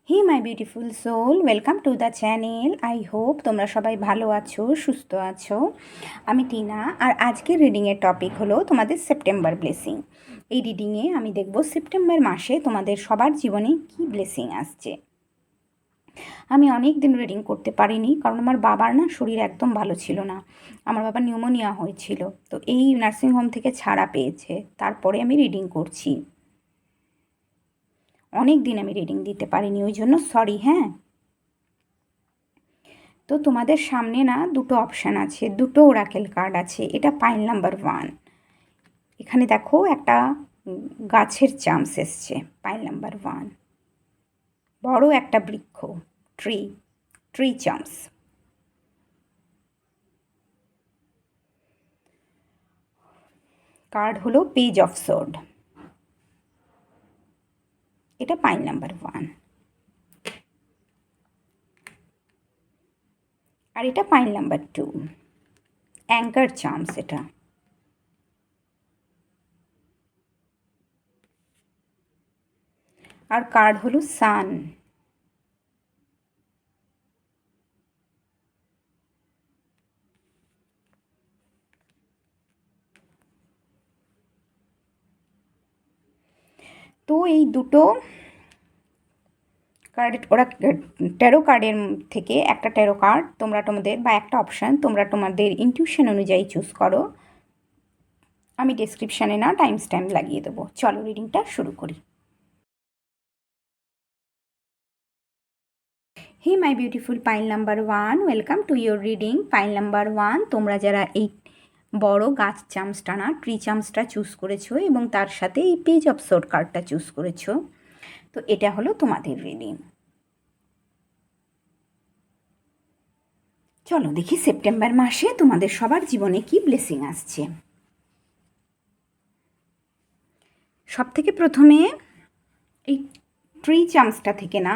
Hey my beautiful soul, welcome to the channel. I hope তোমরা সবাই ভালো আছো, সুস্থ আছো। আমি টিনা, আর আজকের রিডিংয়ের টপিক হলো তোমাদের সেপ্টেম্বর ব্লেসিং। এই রিডিংয়ে আমি দেখব সেপ্টেম্বর মাসে তোমাদের সবার জীবনে কি ব্লেসিং আসছে। আমি অনেক দিন রিডিং করতে পারিনি, কারণ আমার বাবার না শরীর একদম ভালো ছিল না। আমার বাবার নিউমোনিয়া হয়েছিল, তো এই নার্সিংহোম থেকে ছাড়া পেয়েছে, তারপরে আমি রিডিং করছি। অনেক দিন আমি রিডিং দিতে পারিনি, ওই জন্য সরি। হ্যাঁ, তো তোমাদের সামনে না দুটো অপশান আছে, দুটো ওরাকেল কার্ড আছে। এটা পাইল নাম্বার 1। এখানে দেখো একটা গাছের চামস এসছে। পাইল নাম্বার 1, বড় একটা বৃক্ষ, ট্রি, ট্রি চামস। কার্ড হলো পেজ অফ সোর্ড। এটা পাইল নাম্বার 1। আর এটা পাইল নাম্বার 2, অ্যাঙ্কার চামস। এটা আর কার্ড হলো সান। তো এই দুটো কার্ড, ওরা ট্যারো কার্ডের থেকে একটা ট্যারো কার্ড তোমরা তোমাদের, বা একটা অপশান তোমরা তোমাদের ইনটিউশন অনুযায়ী চুজ করো। আমি ডেসক্রিপশানে না টাইম স্ট্যাম্প লাগিয়ে দেবো। চলো রিডিংটা শুরু করি। Hey my beautiful pile number 1, welcome to your reading. Pile number 1, তোমরা যারা এই বড় গাছ চামসটা না, ট্রি চামসটা চুজ করেছো এবং তার সাথে এই পেজ অফ সোর্ড কার্ডটা চুজ করেছো, তো এটা হলো তোমাদের রিডিং। চলো দেখি সেপ্টেম্বর মাসে তোমাদের সবার জীবনে কি ব্লেসিং আসছে। সব থেকে প্রথমে এই ট্রি চামসটা থেকে না,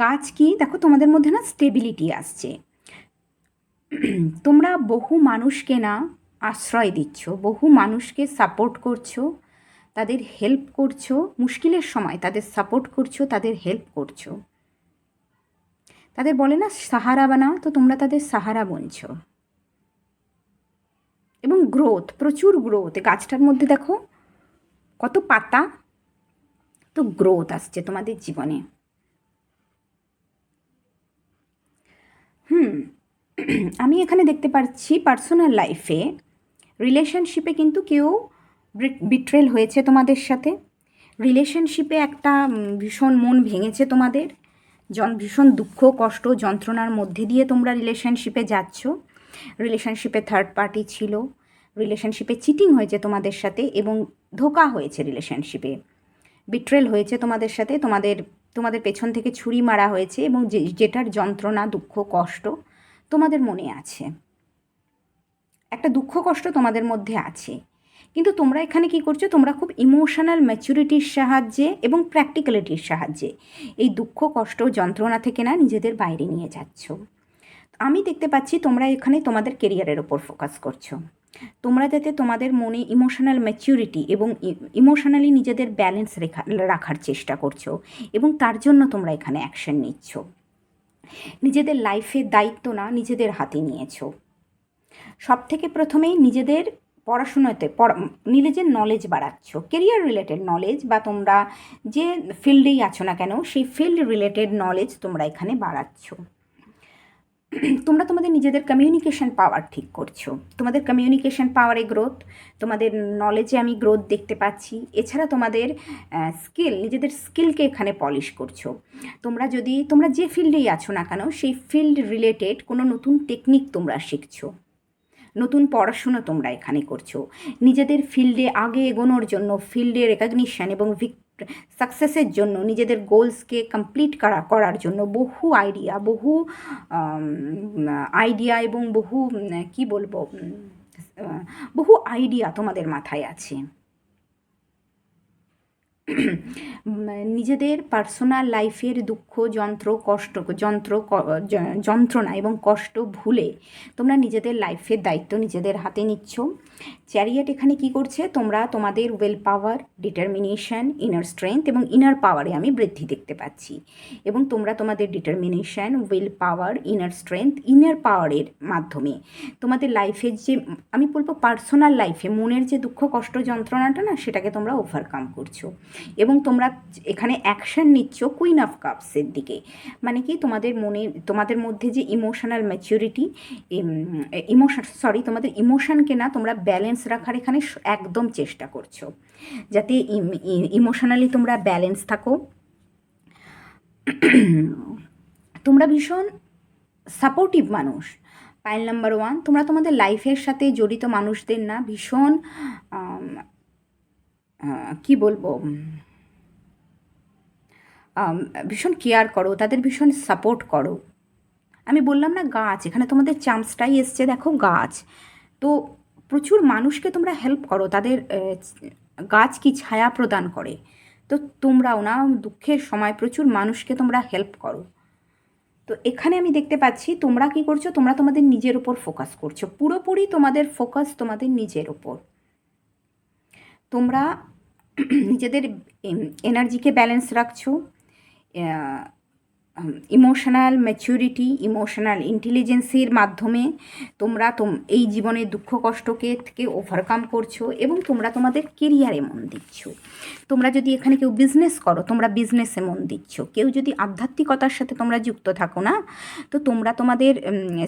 গাছ কি দেখো, তোমাদের মধ্যে না স্টেবিলিটি আসছে। তোমরা বহু মানুষকে না আশ্রয় দিচ্ছ, বহু মানুষকে সাপোর্ট করছো, তাদের হেল্প করছো, মুশকিলের সময় তাদের সাপোর্ট করছো, তাদের হেল্প করছো। তাদের বলে না সাহারা বানা, তো তোমরা তাদের সাহারা বনছো। এবং গ্রোথ, প্রচুর গ্রোথ। গাছটার মধ্যে দেখো কত পাতা, তো গ্রোথ আসছে তোমাদের জীবনে। আমি এখানে দেখতে পাচ্ছি পার্সোনাল লাইফে, রিলেশনশিপে কিন্তু কেউ বিট্রেল হয়েছে তোমাদের সাথে। রিলেশনশিপে একটা ভীষণ মন ভেঙেছে তোমাদের, ভীষণ দুঃখ, কষ্ট, যন্ত্রণার মধ্যে দিয়ে তোমরা রিলেশনশিপে যাচ্ছ। রিলেশনশিপে থার্ড পার্টি ছিল, রিলেশনশিপে চিটিং হয়েছে তোমাদের সাথে এবং ধোঁকা হয়েছে, রিলেশনশিপে বিট্রেল হয়েছে তোমাদের সাথে, তোমাদের তোমাদের পেছন থেকে ছুরি মারা হয়েছে এবং যেটার যন্ত্রণা, দুঃখ, কষ্ট তোমাদের মনে আছে। একটা দুঃখ কষ্ট তোমাদের মধ্যে আছে, কিন্তু তোমরা এখানে কি করছো, তোমরা খুব ইমোশনাল ম্যাচুরিটির সাহায্যে এবং প্র্যাকটিক্যালিটির সাহায্যে এই দুঃখ, কষ্ট, যন্ত্রণা থেকে না নিজেদের বাইরে নিয়ে যাচ্ছ। আমি দেখতে পাচ্ছি তোমরা এখানে তোমাদের কেরিয়ারের ওপর ফোকাস করছো। তোমরা যাতে তোমাদের মনে ইমোশনাল ম্যাচুরিটি এবং ইমোশনালি নিজেদের ব্যালেন্স রাখার চেষ্টা করছো, এবং তার জন্য তোমরা এখানে অ্যাকশন নিচ্ছ। নিজেদের লাইফের দায়িত্ব না নিজেদের হাতে নিয়েছো। সব থেকে প্রথমেই নিজেদের পড়াশুনোতে নিজের নলেজ বাড়াচ্ছ, কেরিয়ার রিলেটেড নলেজ, বা তোমরা যে ফিল্ডেই আছো না কেন সেই ফিল্ড রিলেটেড নলেজ তোমরা এখানে বাড়াচ্ছ। তোমরা তোমাদের নিজেদের কমিউনিকেশন পাওয়ার ঠিক করছো, তোমাদের কমিউনিকেশন পাওয়ারে গ্রোথ, তোমাদের নলেজে আমি গ্রোথ দেখতে পাচ্ছি। এছাড়া তোমাদের স্কিল, নিজেদের স্কিলকে এখানে পলিশ করছো। তোমরা যে ফিল্ডেই আছো না কেন সেই ফিল্ড রিলেটেড কোনো নতুন টেকনিক তোমরা শিখছো, নতুন পড়াশুনো তোমরা এখানে করছো। নিজেদের ফিল্ডে আগে এগোনোর জন্য, ফিল্ডে রেকগনিশন এবং সাকসেসের জন্য, নিজেদের গোলসকে কমপ্লিট করার জন্য আইডিয়া এবং কি বলবো, বহু আইডিয়া তোমাদের মাথায় আছে। নিজেদের পার্সোনাল লাইফের দুঃখ যন্ত্রণা এবং কষ্ট ভুলে তোমরা নিজেদের লাইফের দায়িত্ব নিজেদের হাতে নিচ্ছ। চ্যারিয়েট এখানে কি করছে, তোমরা তোমাদের will power, determination, inner strength এবং ইনার পাওয়ারে আমি বৃদ্ধি দেখতে পাচ্ছি। এবং তোমরা তোমাদের determination, will power, inner strength, inner পাওয়ারের মাধ্যমে তোমাদের লাইফের যে, আমি বলবো পার্সোনাল লাইফে মনের যে দুঃখ কষ্ট যন্ত্রণাটা না, সেটাকে তোমরা ওভারকাম করছো। এবং তোমরা এখানে অ্যাকশন নিচ্ছ কুইন অফ কাপসের দিকে। মানে কি, তোমাদের মধ্যে যে ইমোশনাল ম্যাচুরিটি, তোমাদের ইমোশনকে না তোমরা ব্যালেন্স রাখার এখানে একদম চেষ্টা করছো, যাতে ইমোশনালি তোমরা ব্যালেন্স থাকো। তোমরা ভীষণ সাপোর্টিভ মানুষ। পাইল নাম্বার 1, তোমরা তোমাদের লাইফের সাথে জড়িত মানুষদের না ভীষণ কি বলবো, ভীষণ কেয়ার করো, তাদের ভীষণ সাপোর্ট করো। আমি বললাম না গাছ, এখানে তোমাদের চান্সটাই এসছে, দেখো গাছ। তো প্রচুর মানুষকে তোমরা হেল্প করো, তাদের গাছ কি ছায়া প্রদান করে, তো তোমরাও না দুঃখের সময় প্রচুর মানুষকে তোমরা হেল্প করো। তো এখানে আমি দেখতে পাচ্ছি তোমরা কি করছো, তোমরা তোমাদের নিজের ওপর ফোকাস করছো, পুরোপুরি তোমাদের ফোকাস তোমাদের নিজের ওপর। তোমরা নিজেদের এনার্জিকে ব্যালেন্স রাখছো, ইমোশনাল ম্যাচুরিটি, ইমোশনাল ইন্টেলিজেন্সির মাধ্যমে তোমরা এই জীবনের দুঃখ কষ্টকে থেকে ওভারকাম করছো। এবং তোমরা তোমাদের কেরিয়ারে মন দিচ্ছ। তোমরা যদি এখানে কেউ বিজনেস করো, তোমরা বিজনেসে মন দিচ্ছ। কেউ যদি আধ্যাত্মিকতার সাথে তোমরা যুক্ত থাকো না, তো তোমরা তোমাদের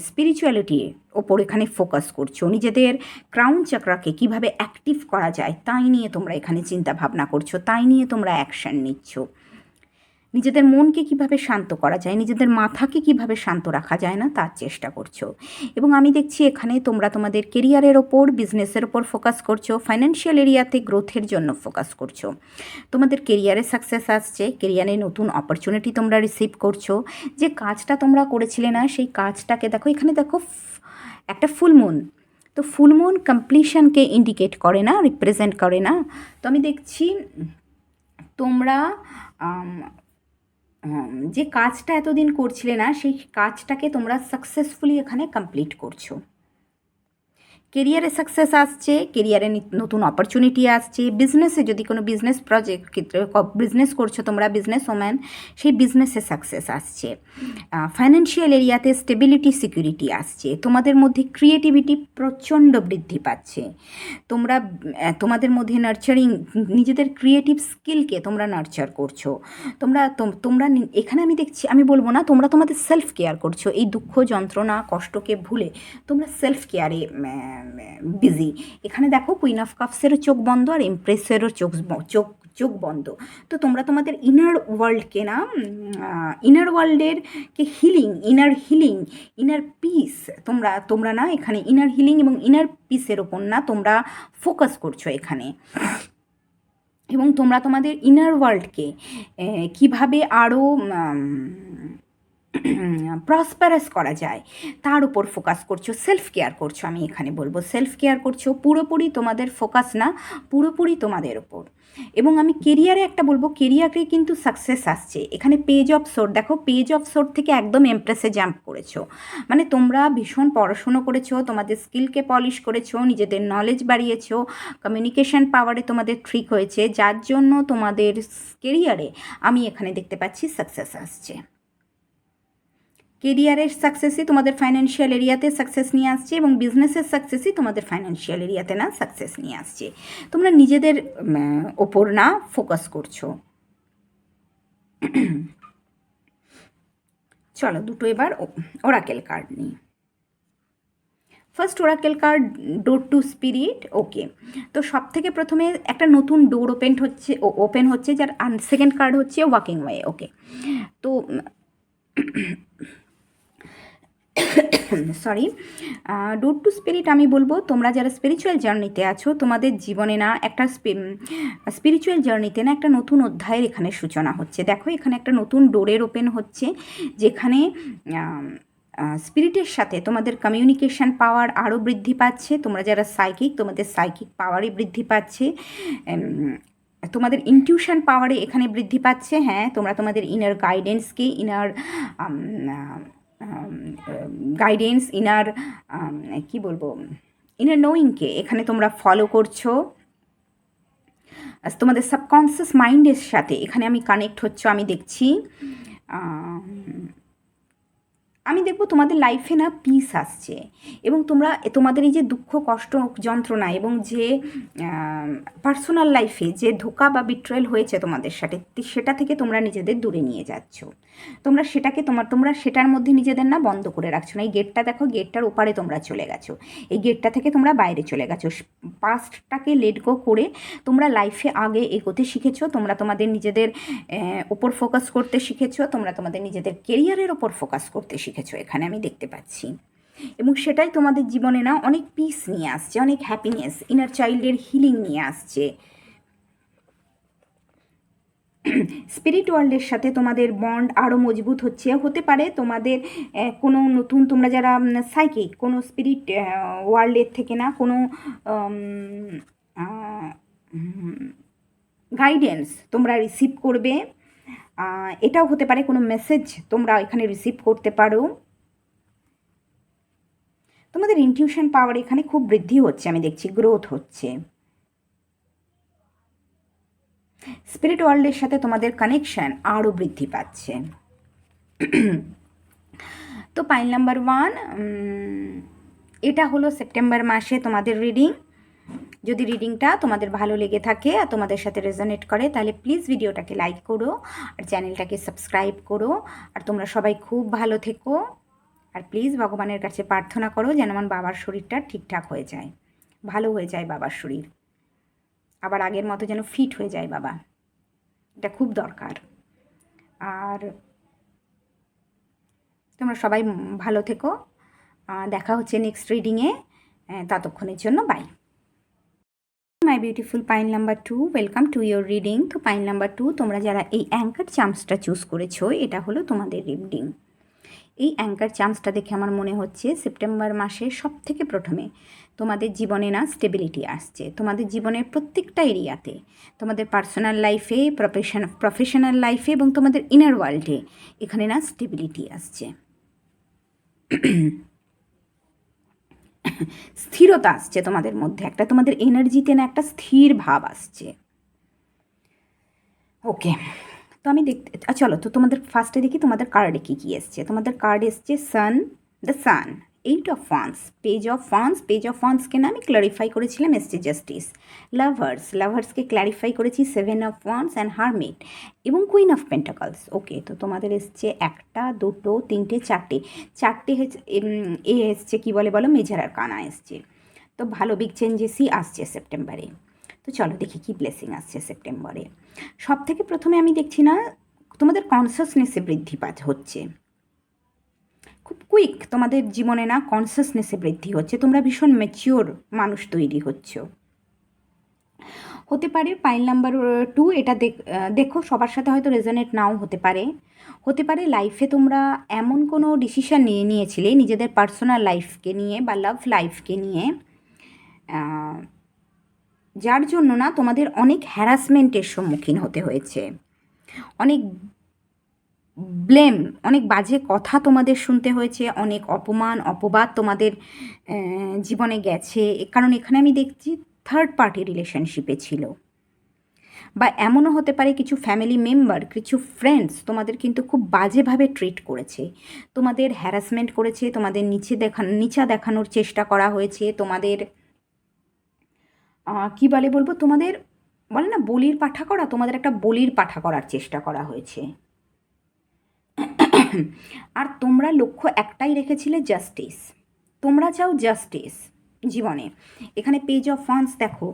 স্পিরিচুয়ালিটির ওপর এখানে ফোকাস করছো। নিজেদের ক্রাউন চাকরাকে কিভাবে অ্যাক্টিভ করা যায় তাই নিয়ে তোমরা এখানে চিন্তা ভাবনা করছো, তাই নিয়ে তোমরা অ্যাকশন নিচ্ছ। নিজেদের মনকে কিভাবে শান্ত করা যায়, নিজেদের মাথাকে কিভাবে শান্ত রাখা যায় না, তার চেষ্টা করছো। এবং আমি দেখছি এখানে তোমরা তোমাদের কেরিয়ারের ওপর, বিজনেসের ওপর ফোকাস করছো, ফাইন্যান্সিয়াল এরিয়াতে গ্রোথের জন্য ফোকাস করছো। তোমাদের কেরিয়ারে সাকসেস আসছে, কেরিয়ারে নতুন অপরচুনিটি তোমরা রিসিভ করছো। যে কাজটা তোমরা করেছিলে না, সেই কাজটাকে দেখো, এখানে দেখো একটা ফুলমুন, তো ফুলমুন কমপ্লিশনকে ইন্ডিকেট করে না, রিপ্রেজেন্ট করে না। তো আমি দেখছি তোমরা যে কাজটা এতদিন করছিলে না, সেই কাজটাকে তোমরা সাকসেসফুলি এখানে কমপ্লিট করছো। কেরিয়ারে সাকসেস আসছে, কেরিয়ারে নতুন অপরচুনিটি আসছে। বিজনেসে যদি কোনো বিজনেস প্রজেক্ট ক্ষেত্রে বিজনেস করছো তোমরা, বিজনেস ওম্যান, সেই বিজনেসে সাকসেস আসছে। ফাইন্যান্সিয়াল এরিয়াতে স্টেবিলিটি, সিকিউরিটি আসছে। তোমাদের মধ্যে ক্রিয়েটিভিটি প্রচণ্ড বৃদ্ধি পাচ্ছে। তোমরা তোমাদের মধ্যে নার্চারিং, নিজেদের ক্রিয়েটিভ স্কিলকে তোমরা নার্চার করছো। তোমরা এখানে আমি দেখছি, আমি বলবো না, তোমরা তোমাদের সেলফ কেয়ার করছো। এই দুঃখ যন্ত্রণা কষ্টকে ভুলে তোমরা সেলফ কেয়ারে বিজি। এখানে দেখো কুইন অফ কাপসেরও চোখ বন্ধ আর এমপ্রেসেরও চোখ বন্ধ। তো তোমরা তোমাদের ইনার ওয়ার্ল্ডকে না, ইনার ওয়ার্ল্ডের কে হিলিং, ইনার পিস, তোমরা না এখানে ইনার হিলিং এবং ইনার পিসের ওপর না তোমরা ফোকাস করছো এখানে। এবং তোমরা তোমাদের ইনার ওয়ার্ল্ডকে কীভাবে আরও প্রসপারাস করা যায় তার উপর ফোকাস করছো, সেলফ কেয়ার করছো। আমি এখানে বলবো সেলফ কেয়ার করছো, পুরোপুরি তোমাদের ফোকাস না, পুরোপুরি তোমাদের ওপর। এবং আমি কেরিয়ারে একটা বলবো, কেরিয়ারে কিন্তু সাকসেস আসছে। এখানে পেজ অফ সোর্ড, দেখো পেজ অফ সোর্ড থেকে একদম এমপ্রেসে জাম্প করেছো। মানে তোমরা ভীষণ পড়াশুনো করেছো, তোমাদের স্কিলকে পলিশ করেছো, নিজেদের নলেজ বাড়িয়েছো, কমিউনিকেশন পাওয়ারে তোমাদের ঠিক হয়েছে, যার জন্য তোমাদের কেরিয়ারে আমি এখানে দেখতে পাচ্ছি সাকসেস আসছে। কেরিয়ারের সাকসেসই তোমাদের ফাইন্যান্সিয়াল এরিয়াতে সাকসেস নিয়ে আসছে এবং বিজনেসের সাকসেসই তোমাদের ফাইন্যান্সিয়াল এরিয়াতে না সাকসেস নিয়ে আসছে। তোমরা নিজেদের ওপর না ফোকাস করছো। চলো দুটো এবার ওরাকেল কার্ড নিই। First oracle card, door to spirit. Okay, তো সব থেকে প্রথমে একটা নতুন ডোর ওপেন হচ্ছে, যার সেকেন্ড কার্ড হচ্ছে ওয়াকিং ওয়ে। ওকে, তো সরি, ডোর টু স্পিরিট আমি বলবো তোমরা যারা স্পিরিচুয়াল জার্নিতে আছো, তোমাদের জীবনে না একটা স্পিরিচুয়াল জার্নিতে না একটা নতুন অধ্যায়ের এখানে সূচনা হচ্ছে। দেখো এখানে একটা নতুন ডোরের ওপেন হচ্ছে, যেখানে স্পিরিটের সাথে তোমাদের কমিউনিকেশান পাওয়ার আরও বৃদ্ধি পাচ্ছে। তোমরা যারা সাইকিক, তোমাদের সাইকিক পাওয়ারই বৃদ্ধি পাচ্ছে। তোমাদের ইনটিউশন পাওয়ারে এখানে বৃদ্ধি পাচ্ছে। হ্যাঁ, তোমরা তোমাদের ইনার গাইডেন্সকে, ইনার গাইডেন্স, ইনার কি বলবো, ইনার নোয়িংকে এখানে তোমরা ফলো করছো। তোমাদের সাবকনসিয়াস মাইন্ডের সাথে এখানে আমি কানেক্ট হচ্ছ, আমি দেখছি। আমি দেখব তোমাদের লাইফে না পিস আসছে, এবং তোমরা তোমাদের এই যে দুঃখ, কষ্ট, যন্ত্রণা এবং যে পার্সোনাল লাইফে যে ধোঁকা বা বিট্রেল হয়েছে তোমাদের সাথে, সেটা থেকে তোমরা নিজেদের দূরে নিয়ে যাচ্ছ। তোমরা সেটাকে তোমরা সেটার মধ্যে নিজেদের না বন্ধ করে রাখছো না। এই গেটটা দেখো, গেটটার ওপারে তোমরা চলে গেছো, এই গেটটা থেকে তোমরা বাইরে চলে গেছো। পাস্টটাকে লেট গো করে তোমরা লাইফে আগে এগোতে শিখেছো। তোমরা তোমাদের নিজেদের ওপর ফোকাস করতে শিখেছো। তোমরা তোমাদের নিজেদের কেরিয়ারের ওপর ফোকাস করতে শিখেছো, এখানে আমি দেখতে পাচ্ছি। এবং সেটাই তোমাদের জীবনে না অনেক পিস নিয়ে আসছে, অনেক হ্যাপিনেস, ইনার চাইল্ডের হিলিং নিয়ে আসছে। স্পিরিট ওয়ার্ল্ডের সাথে তোমাদের বন্ড আরও মজবুত হতে পারে। তোমাদের কোনো নতুন, তোমরা যারা সাইকিক, কোনো স্পিরিট ওয়ার্ল্ডের থেকে না কোনো গাইডেন্স তোমরা রিসিভ করবে। এটাও হতে পারে কোনো মেসেজ তোমরা এখানে রিসিভ করতে পারো। তোমাদের ইনটিউশন পাওয়ার এখানে খুব বৃদ্ধি হচ্ছে, আমি দেখছি গ্রোথ হচ্ছে। স্পিরিট ওয়ার্ল্ডের সাথে তোমাদের কানেকশন আরও বৃদ্ধি পাচ্ছে। তো পাইল নাম্বার 1, এটা হলো সেপ্টেম্বর মাসে তোমাদের রিডিং। যদি রিডিংটা তোমাদের ভালো লেগে থাকে আর তোমাদের সাথে রেজোনেট করে, তাহলে প্লিজ ভিডিওটাকে লাইক করো আর চ্যানেলটাকে সাবস্ক্রাইব করো। আর তোমরা সবাই খুব ভালো থেকো। আর প্লিজ ভগবানের কাছে প্রার্থনা করো যেন আমার বাবার শরীরটা ঠিকঠাক হয়ে যায়, ভালো হয়ে যায় বাবার শরীর, আবার আগের মতো যেন ফিট হয়ে যায় বাবা। এটা খুব দরকার। আর তোমরা সবাই ভালো থেকো। দেখা হচ্ছে নেক্সট রিডিংয়ে। ততক্ষণের জন্য bye. My beautiful pile number 2, welcome to your reading. তো পাইল নাম্বার 2, তোমরা যারা এই অ্যাঙ্কার চার্মসটা চুজ করেছো, এটা হলো তোমাদের রিডিং। এই অ্যাঙ্কার চার্মসটা দেখে আমার মনে হচ্ছে সেপ্টেম্বর মাসে সব থেকে প্রথমে তোমাদের জীবনে না স্টেবিলিটি আসছে। তোমাদের জীবনের প্রত্যেকটা এরিয়াতে, তোমাদের পার্সোনাল লাইফে, প্রফেশনাল লাইফে এবং তোমাদের ইনার ওয়ার্ল্ডে এখানে না স্টেবিলিটি আসছে। স্থিরতা আসছে তোমাদের মধ্যে, একটা তোমাদের এনার্জিতে না একটা স্থির ভাব আসছে। ওকে, তো আমি চলো তো তোমাদের ফার্স্টে দেখি তোমাদের কার্ডে কী কী এসছে। তোমাদের কার্ড এসছে sun, the sun, 8 of wands, page of wands. Page of ওয়ান্সকে না আমি ক্লারিফাই করেছিলাম, এসছে জাস্টিস। লাভার্সকে ক্ল্যারিফাই করেছি 7 অফ ওয়ান্স অ্যান্ড হারমিট এবং কুইন অফ পেন্টাকলস। ওকে, তো তোমাদের এসছে 1, 2, 3, 4টে এসছে কী বলো, মেজর আরকানা এসছে। তো ভালো বিগ চেঞ্জেসই আসছে সেপ্টেম্বরে। তো চলো দেখি কি ব্লেসিং আসছে সেপ্টেম্বরে। সব থেকে প্রথমে আমি দেখছি না তোমাদের কনসাসনেসে বৃদ্ধি হচ্ছে, খুব কুইক তোমাদের জীবনে না কনসাসনেসে বৃদ্ধি হচ্ছে। তোমরা ভীষণ ম্যাচিওর মানুষ তৈরি হচ্ছ। হতে পারে পাইল নাম্বার 2, এটা দেখো সবার সাথে হয়তো রেজোনেট নাও হতে পারে। হতে পারে লাইফে তোমরা এমন কোনো ডিসিশন নিয়েছিলে নিজেদের পার্সোনাল লাইফকে নিয়ে বা লাভ লাইফকে নিয়ে, যার জন্য না তোমাদের অনেক হ্যারাসমেন্টের সম্মুখীন হতে হয়েছে, অনেক ব্লেম, অনেক বাজে কথা তোমাদের শুনতে হয়েছে, অনেক অপমান অপবাদ তোমাদের জীবনে গেছে। কারণ এখানে আমি দেখছি থার্ড পার্টি রিলেশনশিপে ছিল, বা এমনও হতে পারে কিছু ফ্যামিলি মেম্বার, কিছু ফ্রেন্ডস তোমাদের কিন্তু খুব বাজেভাবে ট্রিট করেছে, তোমাদের হ্যারাসমেন্ট করেছে, তোমাদের নিচা দেখানোর চেষ্টা করা হয়েছে, তোমাদের কী বলবো, তোমাদের বলে না বলির পাঠা করা, তোমাদের একটা বলির পাঠা করার চেষ্টা করা হয়েছে। আর তোমরা লক্ষ্য একটাই রেখেছিলে, জাস্টিস। তোমরা চাও জাস্টিস জীবনে। এখানে পেজ অফ ওয়ান্স দেখো,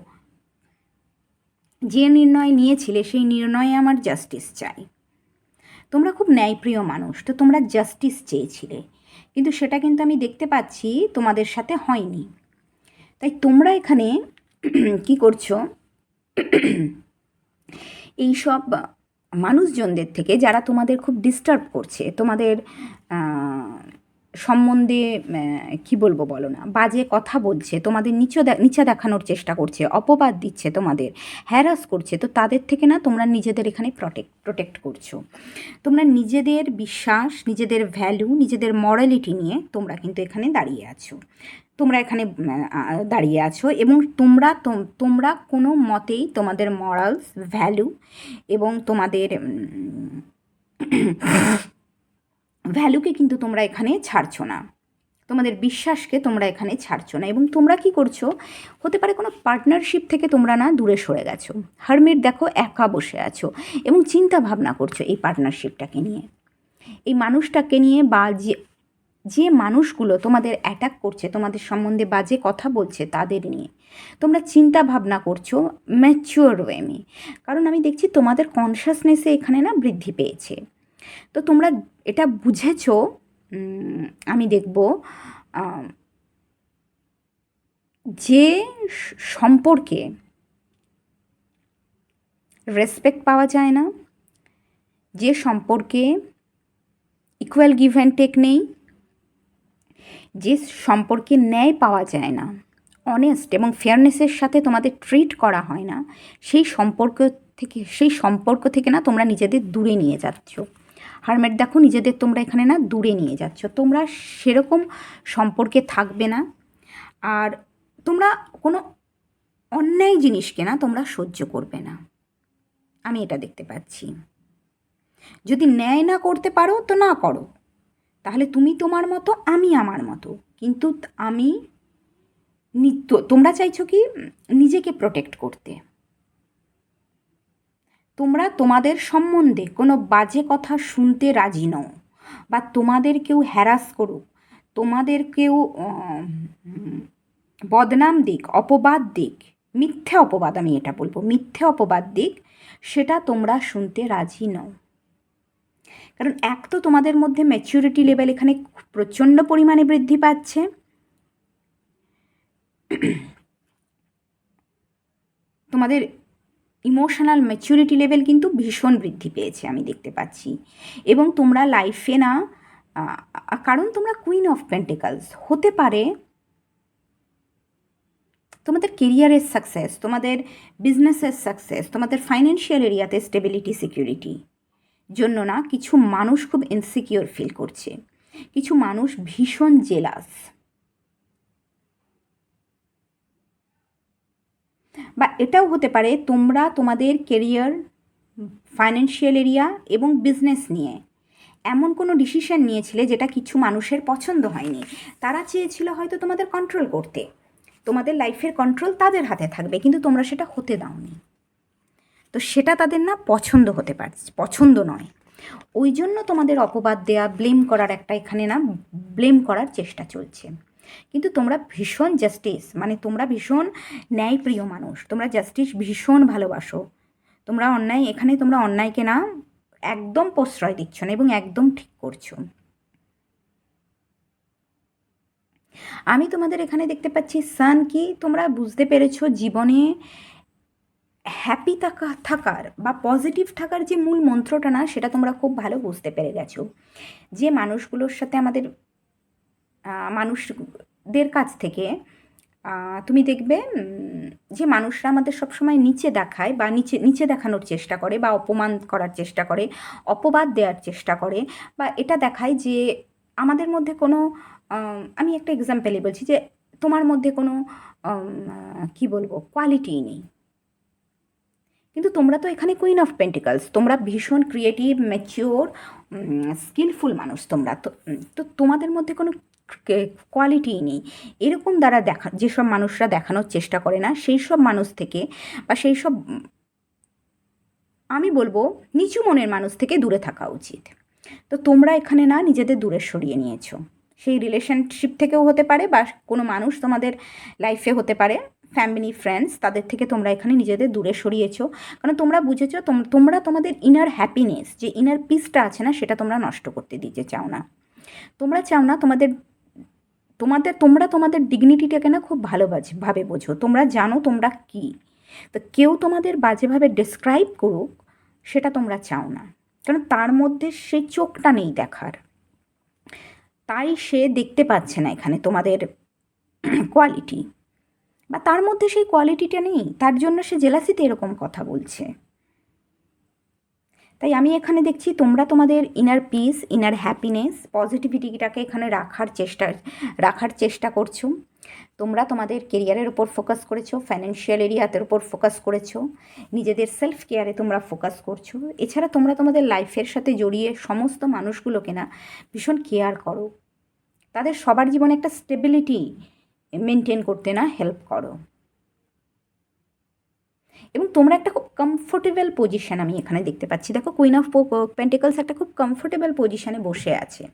যে নির্ণয় নিয়েছিলে সেই নির্ণয়ে আমার জাস্টিস চাই। তোমরা খুব ন্যায়প্রিয় মানুষ, তো তোমরা জাস্টিস চেয়েছিলে, কিন্তু সেটা কিন্তু আমি দেখতে পাচ্ছি তোমাদের সাথে হয়নি। তাই তোমরা এখানে কি করছো, এই সব মানুষজনদের থেকে যারা তোমাদের খুব ডিস্টার্ব করছে, তোমাদের সম্বন্ধে কি বলবো বলো না, বাজে কথা বলছে, তোমাদের নিচে দেখানোর চেষ্টা করছে, অপবাদ দিচ্ছে, তোমাদের হ্যারাস করছে, তো তাদের থেকে না তোমরা নিজেদের এখানে প্রোটেক্ট করছো। তোমরা নিজেদের বিশ্বাস, নিজেদের ভ্যালু, নিজেদের মরালিটি নিয়ে তোমরা কিন্তু এখানে দাঁড়িয়ে আছো। তোমরা এখানে দাঁড়িয়ে আছো এবং তোমরা কোনো মতেই তোমাদের মরালস, ভ্যালু এবং তোমাদের ভ্যালুকে কিন্তু তোমরা এখানে ছাড়ছো না, তোমাদের বিশ্বাসকে তোমরা এখানে ছাড়ছো না। এবং তোমরা কি করছো, হতে পারে কোনো পার্টনারশিপ থেকে তোমরা না দূরে সরে গেছো। হারমিট দেখো একা বসে আছো এবং চিন্তা ভাবনা করছো এই পার্টনারশিপটাকে নিয়ে, এই মানুষটাকে নিয়ে, বা যে মানুষগুলো তোমাদের অ্যাটাক করছে, তোমাদের সম্বন্ধে বাজে কথা বলছে, তাদের নিয়ে তোমরা চিন্তা ভাবনা করছো ম্যাচিওর ওয়েমে। কারণ আমি দেখছি তোমাদের কনসাসনেসে এখানে না বৃদ্ধি পেয়েছে। তো তোমরা এটা বুঝেছো, আমি দেখব যে সম্পর্কে রেসপেক্ট পাওয়া যায় না, যে সম্পর্কে ইকুয়াল গিভ অ্যান্ড টেক নেই, যে সম্পর্কে ন্যায় পাওয়া যায় না, অনেস্ট এবং ফেয়ারনেসের সাথে তোমাদের ট্রিট করা হয় না, সেই সম্পর্ক থেকে না তোমরা নিজেদের দূরে নিয়ে যাচ্ছ। হারমেট দেখো নিজেদের তোমরা এখানে না দূরে নিয়ে যাচ্ছ, তোমরা সেরকম সম্পর্কে থাকবে না। আর তোমরা কোনো অন্যায় জিনিসকে না তোমরা সহ্য করবে না, আমি এটা দেখতে পাচ্ছি। যদি ন্যায় না করতে পারো তো না করো, তাহলে তুমি তোমার মতো, আমি আমার মতো। কিন্তু আমি তোমরা চাইছো কি নিজেকে প্রোটেক্ট করতে। তোমরা তোমাদের সম্বন্ধে কোনো বাজে কথা শুনতে রাজি নও, বা তোমাদের কেউ হ্যারাস করুক, তোমাদের কেউ বদনাম দিক, অপবাদ দিক, মিথ্যে অপবাদ, আমি এটা বলবো মিথ্যে অপবাদ দিক, সেটা তোমরা শুনতে রাজি নও। কারণ এক তো তোমাদের মধ্যে ম্যাচিউরিটি লেভেল এখানে প্রচণ্ড পরিমাণে বৃদ্ধি পাচ্ছে, তোমাদের ইমোশনাল ম্যাচিউরিটি লেভেল কিন্তু ভীষণ বৃদ্ধি পেয়েছে আমি দেখতে পাচ্ছি। এবং তোমরা লাইফে না, কারণ তোমরা কুইন অফ পেন্টিকালস, হতে পারে তোমাদের কেরিয়ারের সাকসেস, তোমাদের বিজনেসের সাকসেস, তোমাদের ফাইন্যান্সিয়াল এরিয়াতে স্টেবিলিটি, সিকিউরিটি জন্য না কিছু মানুষ খুব ইনসিকিওর ফিল করছে, কিছু মানুষ ভীষণ জেলাস, বা এটাও হতে পারে তোমরা তোমাদের কেরিয়ার, ফাইন্যান্সিয়াল এরিয়া এবং বিজনেস নিয়ে এমন কোনো ডিসিশন নিয়েছিলে যেটা কিছু মানুষের পছন্দ হয়নি। তারা চেয়েছিল হয়তো তোমাদের কন্ট্রোল করতে, তোমাদের লাইফের কন্ট্রোল তাদের হাতে থাকবে, কিন্তু তোমরা সেটা হতে দাওনি। তো সেটা তাদের না পছন্দ নয়, ওই জন্য তোমাদের অপবাদ দেয়া, ব্লেম করার একটা এখানে না ব্লেম করার চেষ্টা চলছে। কিন্তু তোমরা ভীষণ জাস্টিস, মানে তোমরা ভীষণ ন্যায়প্রিয় মানুষ, তোমরা জাস্টিস ভীষণ ভালোবাসো। তোমরা অন্যায়কে না একদম প্রশ্রয় দিচ্ছ না এবং একদম ঠিক করছো। আমি তোমাদের এখানে দেখতে পাচ্ছি সান কি, তোমরা বুঝতে পেরেছো জীবনে হ্যাপি থাকার বা পজিটিভ থাকার যে মূল মন্ত্রটা না, সেটা তোমরা খুব ভালো বুঝতে পেরে গেছো। যে মানুষগুলোর সাথে মানুষদের কাছ থেকে তুমি দেখবে যে মানুষরা আমাদের সবসময় নিচে দেখায়, বা নিচে দেখানোর চেষ্টা করে, বা অপমান করার চেষ্টা করে, অপবাদ দেওয়ার চেষ্টা করে, বা এটা দেখায় যে আমাদের মধ্যে কোনো, আমি একটা এক্সাম্পলই বলছি, যে তোমার মধ্যে কোনো কি বলবো কোয়ালিটিই নেই। কিন্তু তোমরা তো এখানে কুইন অফ পেন্টিকালস, তোমরা ভীষণ ক্রিয়েটিভ, ম্যাচিওর, স্কিলফুল মানুষ। তোমরা তো তোমাদের মধ্যে কোনো কোয়ালিটিই নেই। এরকম দ্বারা যেসব মানুষরা দেখানোর চেষ্টা করে না, সেই সব মানুষ থেকে, বা সেই সব আমি বলবো নিচু মনের মানুষ থেকে দূরে থাকা উচিত। তো তোমরা এখানে না নিজেদের দূরে সরিয়ে নিয়েছো, সেই রিলেশনশিপ থেকেও হতে পারে, বা কোনো মানুষ তোমাদের লাইফে হতে পারে, ফ্যামিলি, ফ্রেন্ডস, তাদের থেকে তোমরা এখানে নিজেদের দূরে সরিয়েছো। কারণ তোমরা বুঝেছো তোমরা তোমাদের ইনার হ্যাপিনেস, যে ইনার পিসটা আছে না, সেটা তোমরা নষ্ট করতে দিতে চাও না। তোমরা চাও না তোমরা তোমাদের ডিগনিটিটাকে না খুব ভালোভাবে বোঝো, তোমরা জানো তোমরা কি। তো কেউ তোমাদের বাজেভাবে ডেসক্রাইব করুক, সেটা তোমরা চাও না, কারণ তার মধ্যে সেই চোখটা নেই দেখার। তাই সে দেখতে পাচ্ছে না এখানে তোমাদের কোয়ালিটি, বা তার মধ্যে সেই কোয়ালিটিটা নেই, তার জন্য সে জেলাসিতে এরকম কথা বলছে। তাই আমি এখানে দেখছি তোমরা তোমাদের ইনার পিস, ইনার হ্যাপিনেস, পজিটিভিটিটাকে এখানে রাখার চেষ্টা করছো। তোমরা তোমাদের কেরিয়ারের উপর ফোকাস করেছো, ফাইন্যান্সিয়াল এরিয়াতের উপর ফোকাস করেছো, নিজেদের সেলফ কেয়ারে তোমরা ফোকাস করছো। এছাড়া তোমরা তোমাদের লাইফের সাথে জড়িয়ে সমস্ত মানুষগুলোকে না ভীষণ কেয়ার করো, তাদের সবার জীবনে একটা স্টেবিলিটি মেনটেন করতে না হেল্প করো। এবং তোমরা একটা খুব কমফোর্টেবল পজিশান আমি এখানে দেখতে পাচ্ছি। দেখো, কুইন অফ পেন্টিকলস একটা খুব কমফোর্টেবল পজিশানে বসে আছে।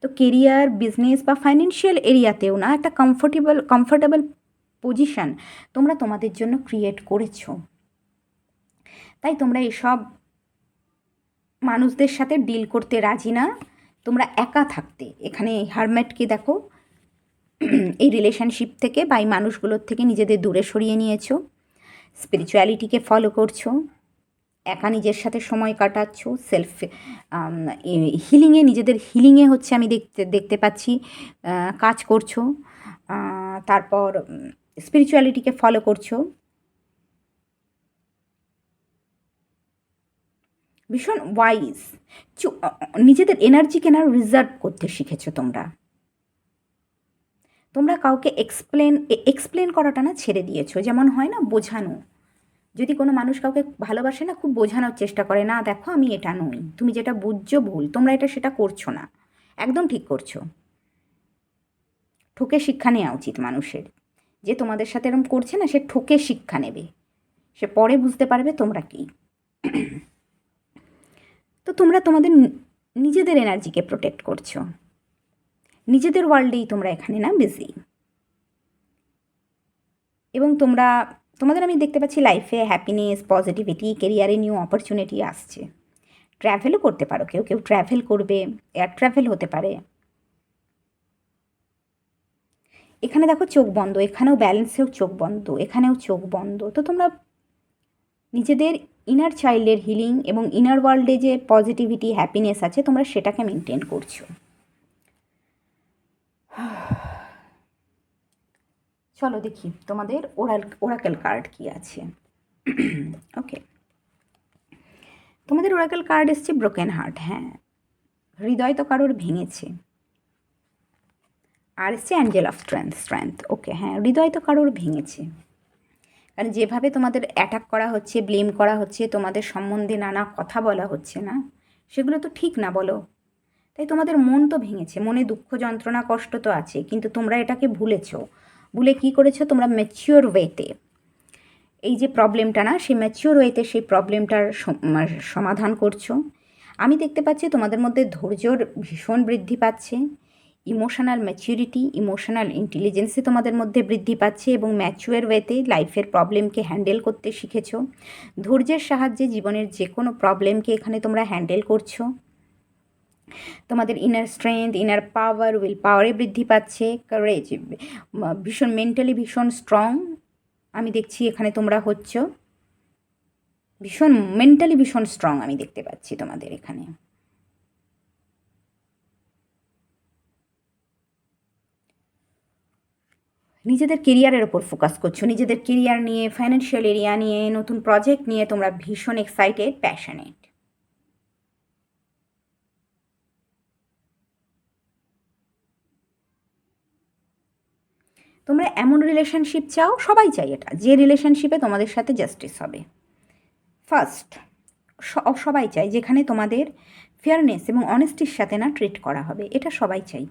তো কেরিয়ার, বিজনেস বা ফাইন্যান্সিয়াল এরিয়াতেও না একটা কমফোর্টেবল পজিশান তোমরা তোমাদের জন্য ক্রিয়েট করেছো। তাই তোমরা এসব মানুষদের সাথে ডিল করতে রাজি না, তোমরা একা থাকতে। এখানে হারমেটকে দেখো, এই রিলেশনশিপ থেকে বা এই মানুষগুলোর থেকে নিজেদের দূরে সরিয়ে নিয়েছো, স্পিরিচুয়ালিটিকে ফলো করছো, একা নিজের সাথে সময় কাটাচ্ছ, সেলফ হিলিংয়ে, নিজেদের হিলিংয়ে হচ্ছে আমি দেখতে পাচ্ছি কাজ করছো। তারপর স্পিরিচুয়ালিটিকে ফলো করছো, ভীষণ ওয়াইজ। নিজেদের এনার্জিকে না রিজার্ভ করতে শিখেছো তোমরা। তোমরা কাউকে এক্সপ্লেন করাটা না ছেড়ে দিয়েছো। যেমন হয় না বোঝানো, যদি কোনো মানুষ কাউকে ভালোবাসে না, খুব বোঝানোর চেষ্টা করে, না দেখো আমি এটা নই, তুমি যেটা বুঝছো ভুল, তোমরা সেটা করছো না, একদম ঠিক করছো। ঠকে শিক্ষা নেওয়া উচিত মানুষের। যে তোমাদের সাথে এরকম করছে না, সে ঠকে শিক্ষা নেবে, সে পরে বুঝতে পারবে তোমরা কি। তো তোমরা তোমাদের নিজেদের এনার্জিকে প্রোটেক্ট করছো, নিজেদের ওয়ার্ল্ডেই তোমরা এখানে না বিজি। এবং তোমাদের আমি দেখতে পাচ্ছি লাইফে হ্যাপিনেস, পজিটিভিটি, কেরিয়ারে নিউ অপরচুনিটি আসছে। ট্র্যাভেলও করতে পারো, কেউ কেউ ট্র্যাভেল করবে, এয়ার ট্র্যাভেল হতে পারে। এখানে দেখো চোখ বন্ধ, এখানেও ব্যালেন্সেও চোখ বন্ধ, এখানেও চোখ বন্ধ। তো তোমরা নিজেদের ইনার চাইল্ডের হিলিং এবং ইনার ওয়ার্ল্ডে যে পজিটিভিটি, হ্যাপিনেস আছে, তোমরা সেটাকে মেনটেন করছো। চলো দেখি তোমাদের ওরাকেল কার্ড কি আছে। ওকে, তোমাদের ওরাকেল কার্ড এসছে ব্রোকেন হার্ট। হ্যাঁ, হৃদয় তো কারোর ভেঙেছে। আর এসছে অ্যাঞ্জেল অফ স্ট্রেংথ। ওকে, হ্যাঁ, হৃদয় তো কারোর ভেঙেছে। কারণ যেভাবে তোমাদের অ্যাটাক করা হচ্ছে, ব্লেম করা হচ্ছে, তোমাদের সম্বন্ধে নানা কথা বলা হচ্ছে না, সেগুলো তো ঠিক না বলো। তাই তোমাদের মন তো ভেঙেছে, মনে দুঃখ, যন্ত্রণা, কষ্ট তো আছে, কিন্তু তোমরা এটাকে ভুলে কী করেছো, তোমরা ম্যাচিওর ওয়েতে এই যে প্রবলেমটা না, সেই ম্যাচিওর ওয়েতে সেই প্রবলেমটার সমাধান করছো। আমি দেখতে পাচ্ছি তোমাদের মধ্যে ধৈর্যর ভীষণ বৃদ্ধি পাচ্ছে, ইমোশনাল ম্যাচিউরিটি, ইমোশনাল ইন্টেলিজেন্সি তোমাদের মধ্যে বৃদ্ধি পাচ্ছে, এবং ম্যাচিওর ওয়েতে লাইফের প্রবলেমকে হ্যান্ডেল করতে শিখেছো। ধৈর্যের সাহায্যে জীবনের যে কোনো প্রবলেমকে এখানে তোমরা হ্যান্ডেল করছো। তোমাদের inner strength, inner power, will পাওয়ারে বৃদ্ধি পাচ্ছে। কারেজ, ভীষণ মেন্টালি ভীষণ স্ট্রং আমি দেখছি এখানে তোমরা হচ্ছ। ভীষণ মেন্টালি ভীষণ স্ট্রং আমি দেখতে পাচ্ছি তোমাদের এখানে। নিজেদের কেরিয়ারের ওপর ফোকাস করছো, নিজেদের কেরিয়ার নিয়ে, ফাইন্যান্সিয়াল এরিয়া নিয়ে, নতুন প্রজেক্ট নিয়ে তোমরা ভীষণ এক্সাইটেড, প্যাশনেট। তোমরা এমন রিলেশনশিপ চাও, সবাই চাই এটা, যে রিলেশনশিপে তোমাদের সাথে জাস্টিস হবে। ফার্স্ট, সবাই চাই যেখানে তোমাদের ফেয়ারনেস এবং অনেস্টির সাথে না ট্রিট করা হবে, এটা সবাই চাই।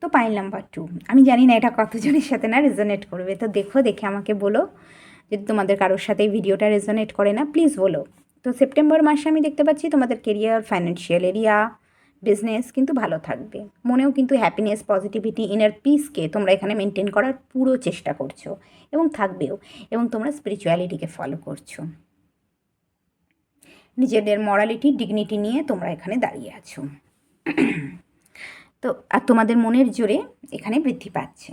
তো পাইল নাম্বার 2, আমি জানি না এটা কতজনের সাথে না রেজোনেট করবে, তো দেখে আমাকে বলো। যদি তোমাদের কারোর সাথে এই ভিডিওটা রেজোনেট করে না, প্লিজ বলো। তো সেপ্টেম্বর মাসে আমি দেখতে পাচ্ছি তোমাদের কেরিয়ার, ফাইন্যান্সিয়াল এরিয়া, বিজনেস কিন্তু ভালো থাকবে। মনেও কিন্তু হ্যাপিনেস, পজিটিভিটি, ইনার পিসকে তোমরা এখানে মেনটেন করার পুরো চেষ্টা করছো, এবং থাকবেও। এবং তোমরা স্পিরিচুয়ালিটিকে ফলো করছো, নিজেদের মরালিটি, ডিগনিটি নিয়ে তোমরা এখানে দাঁড়িয়ে আছো। তো আর তোমাদের মনের জোরে এখানে বৃদ্ধি পাচ্ছে।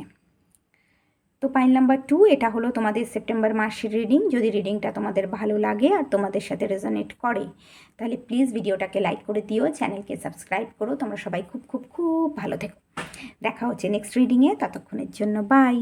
তো পাইল নাম্বার 2, এটা হলো তোমাদের সেপ্টেম্বর মাসের রিডিং। যদি রিডিংটা তোমাদের ভালো লাগে আর তোমাদের সাথে রেজোনেট করে তাহলে প্লিজ ভিডিওটাকে লাইক করে দিও, চ্যানেলকে সাবস্ক্রাইব করো। তোমরা সবাই খুব খুব খুব ভালো থেকো। দেখা হচ্ছে নেক্সট রিডিংয়ে, ততক্ষণের জন্য বাই।